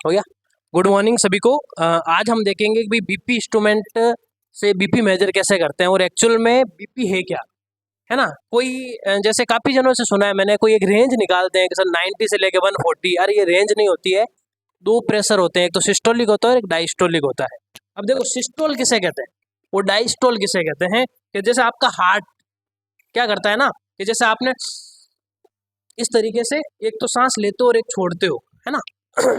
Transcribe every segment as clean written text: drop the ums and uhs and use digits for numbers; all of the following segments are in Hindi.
हो गया। गुड मॉर्निंग सभी को। आज हम देखेंगे कि भाई बीपी इंस्ट्रूमेंट से बीपी मेजर कैसे करते हैं और एक्चुअल में बीपी है क्या, है ना। कोई जैसे काफी जनों से सुना है मैंने, कोई एक रेंज निकालते हैं कि सर 90 से लेके 140। यार ये रेंज नहीं होती है, दो प्रेशर होते हैं, एक तो सिस्टोलिक होता है और एक डायस्टोलिक होता है। अब देखो सिस्टोल किसे कहते हैं और डायस्टोल किसे कहते हैं, कि जैसे आपका हार्ट क्या करता है ना, कि जैसे आपने इस तरीके से एक तो सांस लेते हो और एक छोड़ते हो, है ना।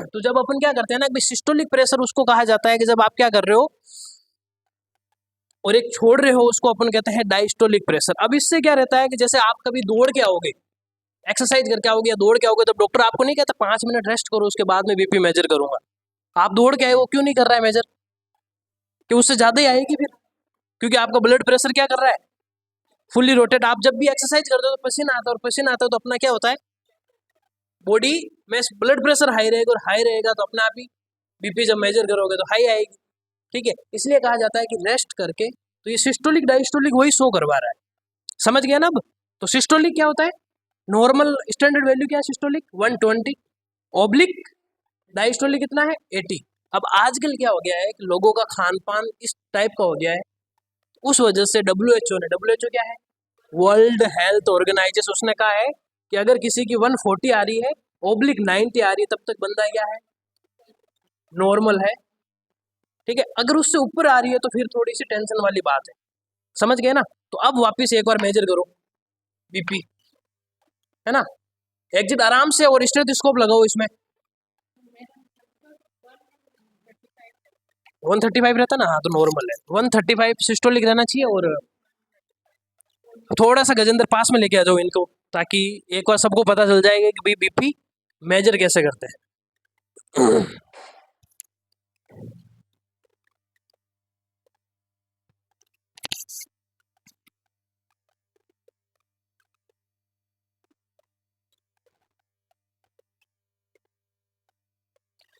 तो जब अपन क्या करते हैं ना कि सिस्टोलिक प्रेशर उसको कहा जाता है कि जब आप क्या कर रहे हो और एक छोड़ रहे हो, उसको अपन कहते हैं डायस्टोलिक प्रेशर। अब इससे क्या रहता है कि जैसे आप कभी दौड़ के आओगे, एक्सरसाइज करके आओगे या दौड़ के आओगे, तो डॉक्टर आपको नहीं कहता 5 मिनट रेस्ट करो उसके बाद में बीपी मेजर करूंगा। आप दौड़ के आए, वो क्यों नहीं कर रहा है मेजर, कि उससे ज्यादा ही आएगी फिर, क्योंकि आपका ब्लड प्रेशर क्या कर रहा है, फुल्ली रोटेट। आप जब भी एक्सरसाइज करते हो तो पसीना आता है, और पसीना आता है तो अपना क्या होता है, बॉडी में ब्लड प्रेशर हाई रहेगा, और हाई रहेगा तो अपने आप ही बीपी जब मेजर करोगे तो हाई आएगी। ठीक है, इसलिए कहा जाता है कि रेस्ट करके, तो ये सिस्टोलिक डायस्टोलिक वही शो करवा रहा है। समझ गया ना अब। तो सिस्टोलिक क्या होता है, नॉर्मल स्टैंडर्ड वैल्यू क्या है, सिस्टोलिक 120 ऑब्लिक, डायस्टोलिक कितना है 80। अब आजकल क्या हो गया है कि लोगों का खान पान इस टाइप का हो गया है, उस वजह से डब्ल्यू एच ओ क्या है, वर्ल्ड हेल्थ ऑर्गेनाइजेशन, उसने कहा है कि अगर किसी की 140 आ रही है, ऑब्लिक 90 आ रही है, तब तक बंदा क्या है, नॉर्मल है। ठीक है, अगर उससे ऊपर आ रही है तो फिर थोड़ी सी टेंशन वाली बात है। समझ गए ना। तो अब वापस एक बार मेजर करो बीपी, है ना। एग्जिट आराम से और स्टेथोस्कोप लगाओ इसमें। 135 रहता ना, हाँ तो नॉर्मल है। 135 सिस्टोलिक रहना चाहिए। और थोड़ा सा गजेंद्र पास में लेके आ जाओ इनको, ताकि एक बार सबको पता चल जाएगा कि भाई बीपी मेजर कैसे करते हैं।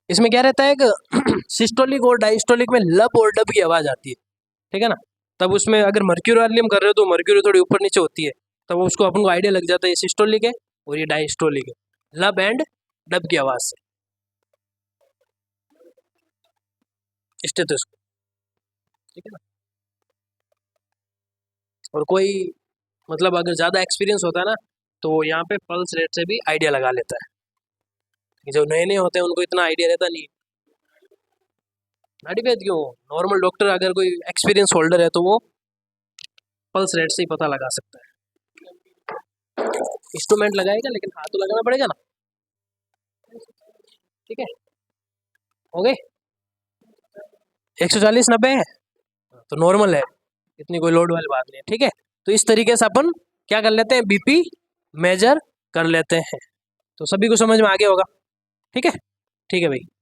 इसमें क्या रहता है कि सिस्टोलिक और डायस्टोलिक में लब और डब की आवाज आती है, ठीक है ना। तब उसमें अगर मर्क्यूरियम कर रहे हो तो मर्क्यूरी थोड़ी ऊपर नीचे होती है, तब उसको अपन को आइडिया लग जाता है ये सिस्टोलिक है और ये डायस्टोलिक है, लब एंड डब की आवाज से। स्टेथोस्कोप, ठीक है ना। और कोई मतलब अगर ज़्यादा एक्सपीरियंस होता है ना, तो यहाँ पे पल्स रेट से भी आइडिया लगा लेता है। जो नए नए होते हैं उनको इतना आइडिया रहता नहीं। नाड़ी भेद क्यों, नॉर्मल डॉक्टर अगर कोई एक्सपीरियंस होल्डर है तो वो पल्स रेट से ही पता लगा सकता है। इंस्ट्रूमेंट लगाएगा लेकिन हाथ तो लगाना पड़ेगा ना। ठीक है, हो गए। 140 90 है तो नॉर्मल है, इतनी कोई लोड वाली बात नहीं है। ठीक है, तो इस तरीके से अपन क्या कर लेते हैं, बीपी मेजर कर लेते हैं। तो सभी को समझ में आ गया होगा। ठीक है, ठीक है भाई।